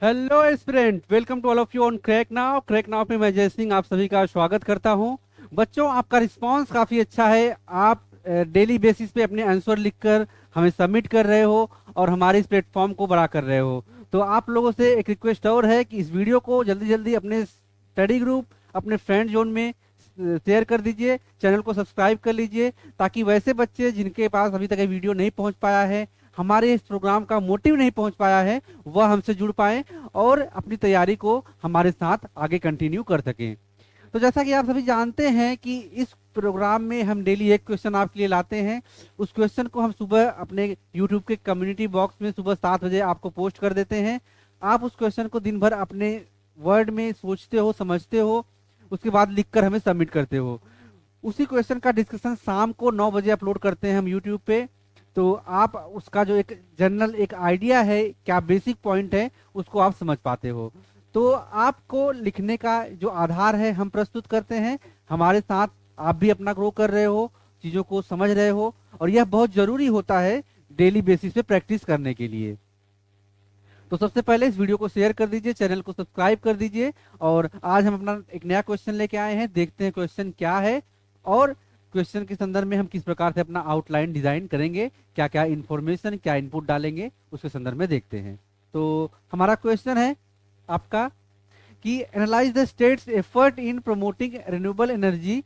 Hello student, welcome to all of you on Crack Now. Crack Now पे मैं जय सिंह आप सभी का स्वागत करता हूं। बच्चों, आपका रिस्पांस काफ़ी अच्छा है। आप डेली बेसिस पे अपने आंसर लिखकर हमें सबमिट कर रहे हो और हमारे इस प्लेटफॉर्म को बड़ा कर रहे हो। तो आप लोगों से एक रिक्वेस्ट और है कि इस वीडियो को जल्दी जल्दी अपने स्टडी ग्रुप, अपने फ्रेंड जोन में शेयर कर दीजिए। चैनल को सब्सक्राइब कर लीजिए ताकि वैसे बच्चे जिनके पास अभी तक ये वीडियो नहीं पहुंच पाया है, हमारे इस प्रोग्राम का मोटिव नहीं पहुंच पाया है, वह हमसे जुड़ पाए और अपनी तैयारी को हमारे साथ आगे कंटिन्यू कर सकें। तो जैसा कि आप सभी जानते हैं कि इस प्रोग्राम में हम डेली एक क्वेश्चन आपके लिए लाते हैं। उस क्वेश्चन को हम सुबह अपने यूट्यूब के कम्युनिटी बॉक्स में सुबह 7 बजे आपको पोस्ट कर देते हैं। आप उस क्वेश्चन को दिन भर अपने वर्ड में सोचते हो, समझते हो, उसके बाद लिखकर हमें सबमिट करते हो। उसी क्वेश्चन का डिस्कशन शाम को 9 बजे अपलोड करते हैं हम यूट्यूब पे। तो आप उसका जो एक जनरल एक आइडिया है, क्या बेसिक पॉइंट है, उसको आप समझ पाते हो। तो आपको लिखने का जो आधार है हम प्रस्तुत करते हैं। हमारे साथ आप भी अपना ग्रो कर रहे हो, चीज़ों को समझ रहे हो, और यह बहुत ज़रूरी होता है डेली बेसिस पे प्रैक्टिस करने के लिए। तो सबसे पहले इस वीडियो को शेयर कर दीजिए, चैनल को सब्सक्राइब कर दीजिए। और आज हम अपना एक नया क्वेश्चन लेके आए हैं, देखते हैं क्वेश्चन क्या है और क्वेश्चन के संदर्भ में हम किस प्रकार से अपना आउटलाइन डिजाइन करेंगे, क्या क्या इंफॉर्मेशन, क्या इनपुट डालेंगे, उसके संदर्भ में देखते हैं। तो हमारा क्वेश्चन है आपका कि analyse the states effort in promoting renewable energy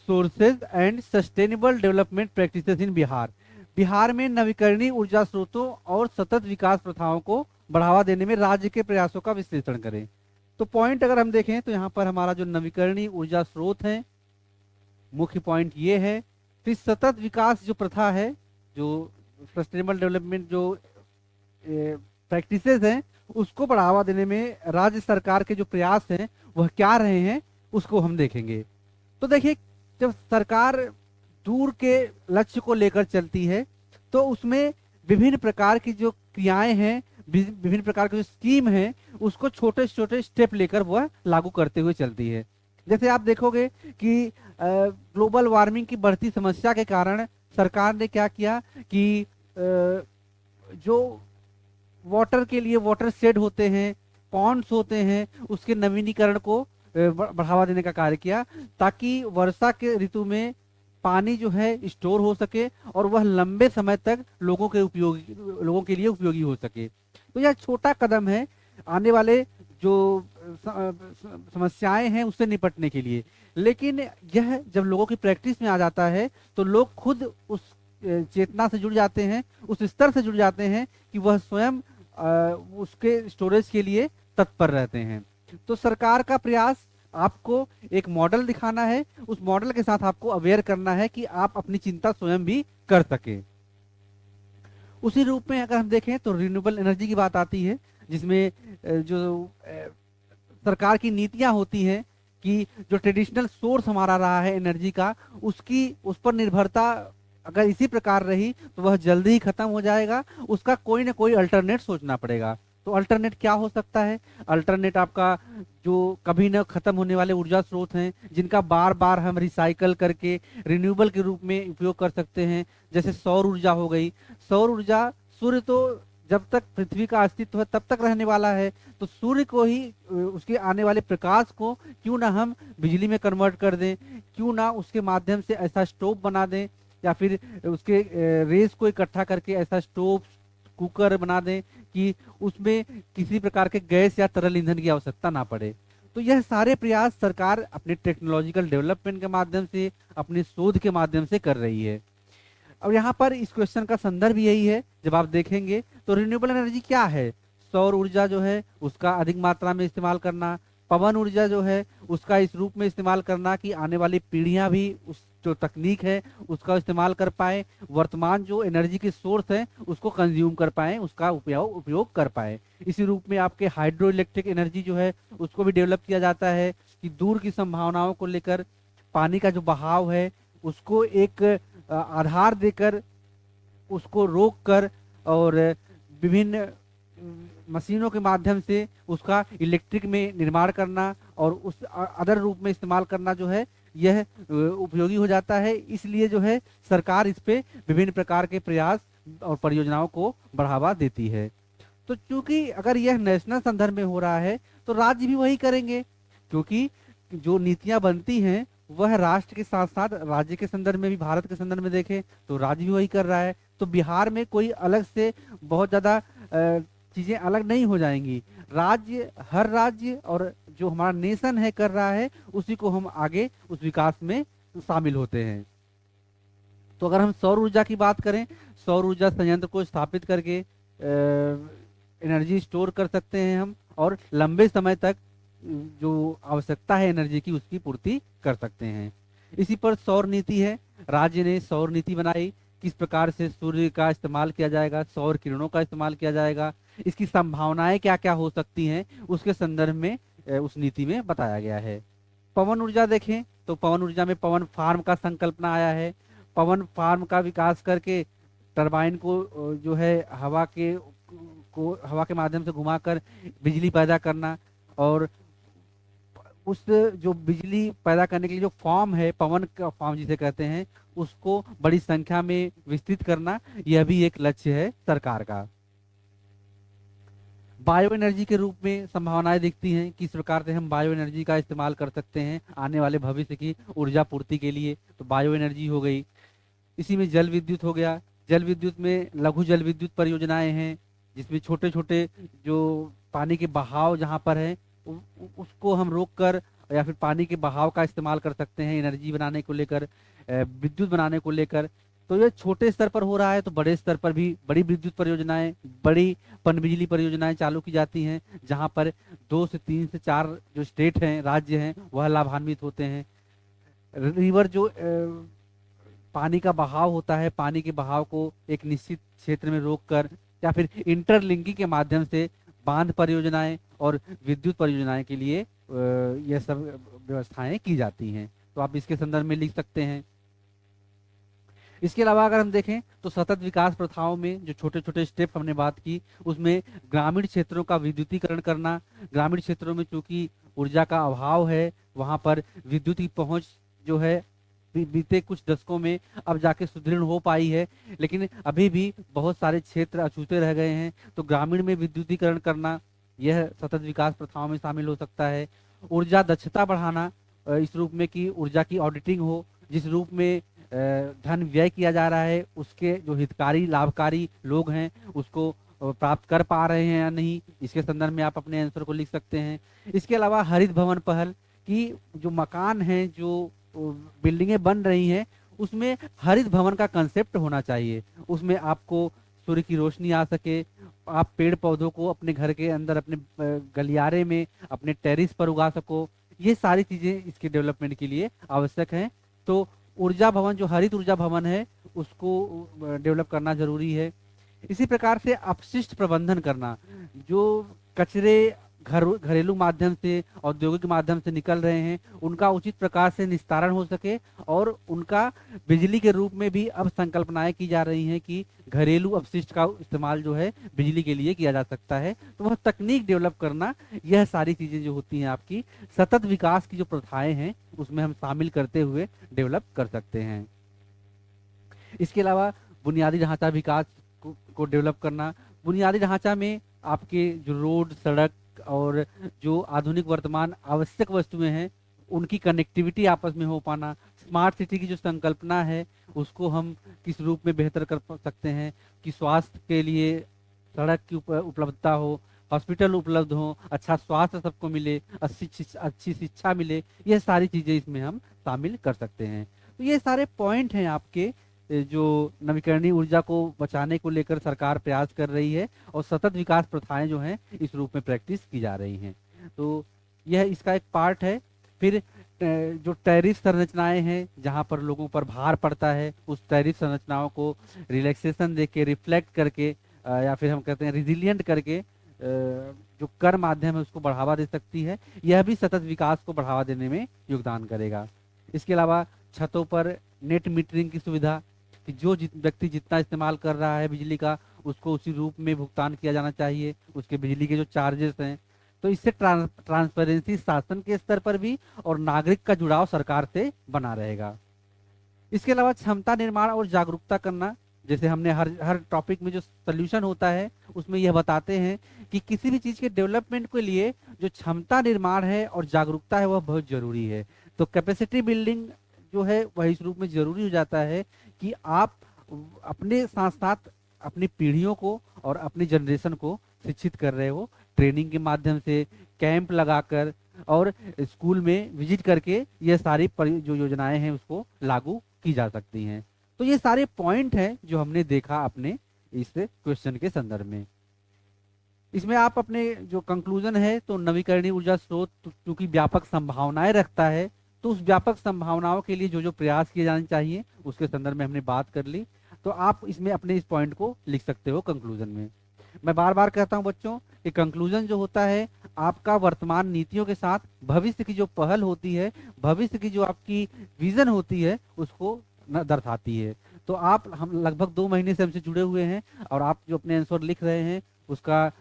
sources and sustainable development practices इन बिहार। बिहार में नवीकरणीय ऊर्जा स्रोतों और सतत विकास प्रथाओं को बढ़ावा देने में राज्य के प्रयासों का विश्लेषण करें। तो पॉइंट अगर हम देखें तो यहाँ पर हमारा जो नवीकरणीय ऊर्जा स्रोत है, मुख्य पॉइंट ये है। फिर सतत विकास जो प्रथा है, जो सस्टेनेबल डेवलपमेंट जो प्रैक्टिसेस हैं, उसको बढ़ावा देने में राज्य सरकार के जो प्रयास हैं वह क्या रहे हैं, उसको हम देखेंगे। तो देखिए, जब सरकार दूर के लक्ष्य को लेकर चलती है तो उसमें विभिन्न प्रकार की जो क्रियाएं हैं, विभिन्न प्रकार की जो स्कीम है, उसको छोटे छोटे स्टेप लेकर वह लागू करते हुए चलती है। जैसे आप देखोगे कि ग्लोबल वार्मिंग की बढ़ती समस्या के कारण सरकार ने क्या किया कि जो वाटर के लिए वाटर शेड होते हैं, पॉन्ड्स होते हैं, उसके नवीनीकरण को बढ़ावा देने का कार्य किया, ताकि वर्षा के ऋतु में पानी जो है स्टोर हो सके और वह लंबे समय तक लोगों के लिए उपयोगी हो सके। तो यह छोटा कदम है आने वाले जो समस्याएं हैं उससे निपटने के लिए। लेकिन यह जब लोगों की प्रैक्टिस में आ जाता है तो लोग खुद उस चेतना से जुड़ जाते हैं, उस स्तर से जुड़ जाते हैं कि वह स्वयं उसके स्टोरेज के लिए तत्पर रहते हैं। तो सरकार का प्रयास आपको एक मॉडल दिखाना है, उस मॉडल के साथ आपको अवेयर करना है कि आप अपनी चिंता स्वयं भी कर सके। उसी रूप में अगर हम देखें तो रिन्यूएबल एनर्जी की बात आती है, जिसमें जो सरकार की नीतियां होती हैं कि जो ट्रेडिशनल सोर्स हमारा रहा है एनर्जी का, उसकी उस पर निर्भरता अगर इसी प्रकार रही तो वह जल्दी ही खत्म हो जाएगा। उसका कोई ना कोई अल्टरनेट सोचना पड़ेगा। तो अल्टरनेट क्या हो सकता है? अल्टरनेट आपका जो कभी न खत्म होने वाले ऊर्जा स्रोत हैं, जिनका बार बार हम रिसाइकल करके रिन्यूएबल के रूप में उपयोग कर सकते हैं। जैसे सौर ऊर्जा हो गई। सौर ऊर्जा, सूर्य तो जब तक पृथ्वी का अस्तित्व है तब तक रहने वाला है, तो सूर्य को ही उसके आने वाले प्रकाश को क्यों ना हम बिजली में कन्वर्ट कर दें, क्यों ना उसके माध्यम से ऐसा स्टोव बना दें, या फिर उसके रेस को इकट्ठा करके ऐसा स्टोव, कुकर बना दें कि उसमें किसी प्रकार के गैस या तरल ईंधन की आवश्यकता ना पड़े। तो यह सारे प्रयास सरकार अपने टेक्नोलॉजिकल डेवलपमेंट के माध्यम से, अपने शोध के माध्यम से कर रही है। अब यहाँ पर इस क्वेश्चन का संदर्भ यही है। जब आप देखेंगे तो रिन्यूएबल एनर्जी क्या है? सौर ऊर्जा जो है उसका अधिक मात्रा में इस्तेमाल करना, पवन ऊर्जा जो है उसका इस रूप में इस्तेमाल करना कि आने वाली पीढ़ियां भी उस जो तकनीक है उसका इस्तेमाल कर पाए, वर्तमान जो एनर्जी की सोर्स है उसको कंज्यूम कर पाए, उसका उपयोग कर पाए। इसी रूप में आपके हाइड्रो इलेक्ट्रिक एनर्जी जो है उसको भी डेवलप किया जाता है कि दूर की संभावनाओं को लेकर पानी का जो बहाव है उसको एक आधार देकर, उसको रोक कर और विभिन्न मशीनों के माध्यम से उसका इलेक्ट्रिक में निर्माण करना और उस अदर रूप में इस्तेमाल करना जो है यह उपयोगी हो जाता है। इसलिए जो है सरकार इस पे विभिन्न प्रकार के प्रयास और परियोजनाओं को बढ़ावा देती है। तो चूंकि अगर यह नेशनल संदर्भ में हो रहा है तो राज्य भी वही करेंगे, क्योंकि जो नीतियां बनती हैं वह राष्ट्र के साथ साथ राज्य के संदर्भ में भी, भारत के संदर्भ में देखें तो राज्य भी वही कर रहा है। तो बिहार में कोई अलग से बहुत ज्यादा चीजें अलग नहीं हो जाएंगी। राज्य, हर राज्य और जो हमारा नेशन है कर रहा है, उसी को हम आगे उस विकास में शामिल होते हैं। तो अगर हम सौर ऊर्जा की बात करें, सौर ऊर्जा संयंत्र को स्थापित करके एनर्जी स्टोर कर सकते हैं हम, और लंबे समय तक जो आवश्यकता है एनर्जी की उसकी पूर्ति कर सकते हैं। इसी पर सौर नीति है, राज्य ने सौर नीति बनाई, किस प्रकार से सूर्य का इस्तेमाल किया जाएगा, सौर किरणों का इस्तेमाल किया जाएगा, इसकी संभावनाएं क्या क्या हो सकती हैं, उसके संदर्भ में उस नीति में बताया गया है। पवन ऊर्जा देखें तो पवन ऊर्जा में पवन फार्म का संकल्पना आया है। पवन फार्म का विकास करके टरबाइन को जो है हवा के माध्यम से घुमाकर बिजली पैदा करना, और उस जो बिजली पैदा करने के लिए जो फॉर्म है, पवन का फॉर्म जिसे कहते हैं, उसको बड़ी संख्या में विस्तृत करना, यह भी एक लक्ष्य है सरकार का। बायो एनर्जी के रूप में संभावनाएं दिखती हैं, किस प्रकार से हम बायो एनर्जी का इस्तेमाल कर सकते हैं आने वाले भविष्य की ऊर्जा पूर्ति के लिए। तो बायो एनर्जी हो गई। इसी में जल विद्युत हो गया। जल विद्युत में लघु जल विद्युत परियोजनाएं हैं, जिसमें छोटे छोटे जो पानी के बहाव जहाँ पर है उसको हम रोक कर, या फिर पानी के बहाव का इस्तेमाल कर सकते हैं एनर्जी बनाने को लेकर, विद्युत बनाने को लेकर। तो ये छोटे स्तर पर हो रहा है, तो बड़े स्तर पर भी बड़ी विद्युत परियोजनाएं, बड़ी पनबिजली परियोजनाएं चालू की जाती हैं, जहां पर 2 से 3 से 4 जो स्टेट हैं, राज्य हैं, वह लाभान्वित होते हैं। रिवर जो पानी का बहाव होता है, पानी के बहाव को एक निश्चित क्षेत्र में रोककर, या फिर इंटरलिंकिंग के माध्यम से बांध परियोजनाएं और विद्युत परियोजनाएं के लिए यह सब व्यवस्थाएं की जाती हैं। तो आप इसके संदर्भ में लिख सकते हैं। इसके अलावा अगर हम देखें तो सतत विकास प्रथाओं में जो छोटे छोटे स्टेप हमने बात की, उसमें ग्रामीण क्षेत्रों का विद्युतीकरण करना। ग्रामीण क्षेत्रों में चूंकि ऊर्जा का अभाव है, वहां पर विद्युत की पहुंच जो है बीते कुछ दशकों में अब जाके सुदृढ़ हो पाई है, लेकिन अभी भी बहुत सारे क्षेत्र अछूते रह गए हैं। तो ग्रामीण में विद्युतीकरण करना, यह सतत विकास प्रथाओं में शामिल हो सकता है। ऊर्जा दक्षता बढ़ाना, इस रूप में कि ऊर्जा की ऑडिटिंग हो, जिस रूप में धन व्यय किया जा रहा है उसके जो हितकारी लाभकारी लोग हैं उसको प्राप्त कर पा रहे हैं या नहीं, इसके संदर्भ में आप अपने आंसर को लिख सकते हैं। इसके अलावा हरित भवन पहल की, जो मकान हैं, जो बिल्डिंगें बन रही हैं, उसमें हरित भवन का कंसेप्ट होना चाहिए। उसमें आपको सूर्य की रोशनी आ सके, आप पेड़ पौधों को अपने घर के अंदर, अपने गलियारे में, अपने टेरिस पर उगा सको। ये सारी चीजें इसके डेवलपमेंट के लिए आवश्यक हैं। तो ऊर्जा भवन, जो हरित ऊर्जा भवन है, उसको डेवलप करना जरूरी है। इसी प्रकार से अपशिष्ट प्रबंधन करना, जो कचरे घरेलू माध्यम से, औद्योगिक माध्यम से निकल रहे हैं, उनका उचित प्रकार से निस्तारण हो सके, और उनका बिजली के रूप में भी अब संकल्पनाएं की जा रही हैं कि घरेलू अपशिष्ट का इस्तेमाल जो है बिजली के लिए किया जा सकता है। तो वह तकनीक डेवलप करना, यह सारी चीजें जो होती हैं आपकी सतत विकास की जो प्रथाएं हैं उसमें हम शामिल करते हुए डेवलप कर सकते हैं। इसके अलावा बुनियादी ढांचा विकास को डेवलप करना। बुनियादी ढांचा में आपके जो रोड, सड़क और जो आधुनिक वर्तमान आवश्यक वस्तुएं हैं, उनकी कनेक्टिविटी आपस में हो पाना। स्मार्ट सिटी की जो संकल्पना है उसको हम किस रूप में बेहतर कर सकते हैं कि स्वास्थ्य के लिए सड़क की उपलब्धता हो, हॉस्पिटल उपलब्ध हो, अच्छा स्वास्थ्य सबको मिले, अच्छी शिक्षा मिले। यह सारी चीजें इसमें हम शामिल कर सकते हैं। तो ये सारे पॉइंट हैं आपके, जो नवीकरणीय ऊर्जा को बचाने को लेकर सरकार प्रयास कर रही है, और सतत विकास प्रथाएं जो हैं इस रूप में प्रैक्टिस की जा रही हैं। तो यह इसका एक पार्ट है। फिर जो टैरिफ संरचनाएं हैं, जहां पर लोगों पर भार पड़ता है, उस टैरिफ संरचनाओं को रिलैक्सेशन देके, रिफ्लेक्ट करके, या फिर हम कहते हैं रिजिलियंट करके, जो कर माध्यम है उसको बढ़ावा दे सकती है। यह भी सतत विकास को बढ़ावा देने में योगदान करेगा। इसके अलावा छतों पर नेट मीटरिंग की सुविधा, कि जो व्यक्ति जितना इस्तेमाल कर रहा है बिजली का, उसको उसी रूप में भुगतान किया जाना चाहिए, उसके बिजली के जो चार्जेस हैं। तो इससे ट्रांसपेरेंसी शासन के स्तर पर भी, और नागरिक का जुड़ाव सरकार से बना रहेगा। इसके अलावा क्षमता निर्माण और जागरूकता करना, जैसे हमने हर हर टॉपिक में जो सोल्यूशन होता है उसमें यह बताते हैं कि किसी भी चीज़ के डेवलपमेंट के लिए जो क्षमता निर्माण है और जागरूकता है वह बहुत जरूरी है। तो कैपेसिटी बिल्डिंग जो है वह इस रूप में जरूरी हो जाता है कि आप अपने साथ साथ अपनी पीढ़ियों को और अपनी जनरेशन को शिक्षित कर रहे हो, ट्रेनिंग के माध्यम से, कैंप लगाकर और स्कूल में विजिट करके ये सारी जो योजनाएं हैं उसको लागू की जा सकती हैं। तो ये सारे पॉइंट हैं जो हमने देखा अपने इस क्वेश्चन के संदर्भ में। इसमें आप अपने जो कंक्लूजन है, तो नवीकरणीय ऊर्जा स्रोत क्योंकि व्यापक संभावनाएं रखता है, तो उस व्यापक संभावनाओं के लिए जो जो प्रयास किए जाने चाहिए उसके संदर्भ में हमने बात कर ली। तो आप इसमें अपने इस पॉइंट को लिख सकते हो कंक्लूजन में। मैं बार बार कहता हूं बच्चों कि कंक्लूजन जो होता है आपका वर्तमान नीतियों के साथ भविष्य की जो पहल होती है, भविष्य की जो आपकी विजन होती है उसको दर्शाती है। तो आप हम लगभग 2 महीने से हमसे जुड़े हुए हैं और आप जो अपने आंसर लिख रहे हैं उसका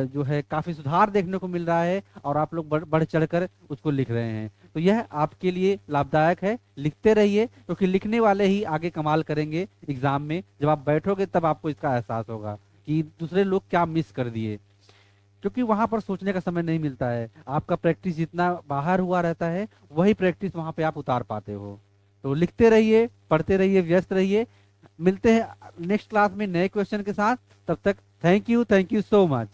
जो है काफी सुधार देखने को मिल रहा है और आप लोग बढ़ चढ़कर उसको लिख रहे हैं। तो यह आपके लिए लाभदायक है, लिखते रहिए क्योंकि लिखने वाले ही आगे कमाल करेंगे एग्जाम में। जब आप बैठोगे तब आपको इसका एहसास होगा कि दूसरे लोग क्या मिस कर दिए, क्योंकि वहां पर सोचने का समय नहीं मिलता है। आपका प्रैक्टिस जितना बाहर हुआ रहता है वही प्रैक्टिस वहां पे आप उतार पाते हो। तो लिखते रहिए, पढ़ते रहिए, व्यस्त रहिए। मिलते हैं नेक्स्ट क्लास में नए क्वेश्चन के साथ। तब तक थैंक यू सो मच।